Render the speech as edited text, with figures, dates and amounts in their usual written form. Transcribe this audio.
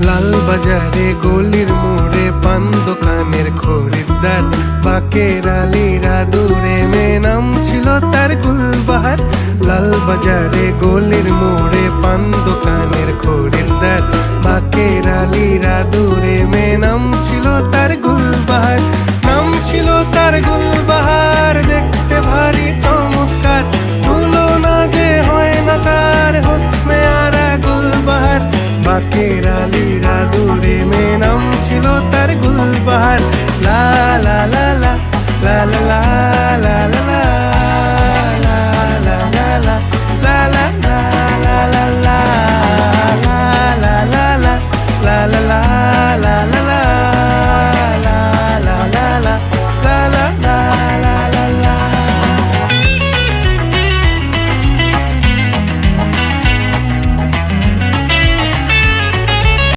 লাল বাজারে গলির মোড়ে পান দোকানের খরিদ্দার, বাকের আলীরা দূরে মেয়ে নাম ছিল তার গুলবাহার। লাল বাজারে গলির মোড়ে পান দোকানের খরিদ্দার, বাকের আলীরা দূরে মেয়ে নাম ছিল তার গুলবাহার। নাম ছিল তার গুলবাহার, দেখতে ভারী চমৎকার, তুলনা যে হয় না তার হোসনে আরা গুলবাহার। বাকের আলীরা দূরে মেয়ে নাম ছিল তার গুলবাহার। লা লা লা লা লা লা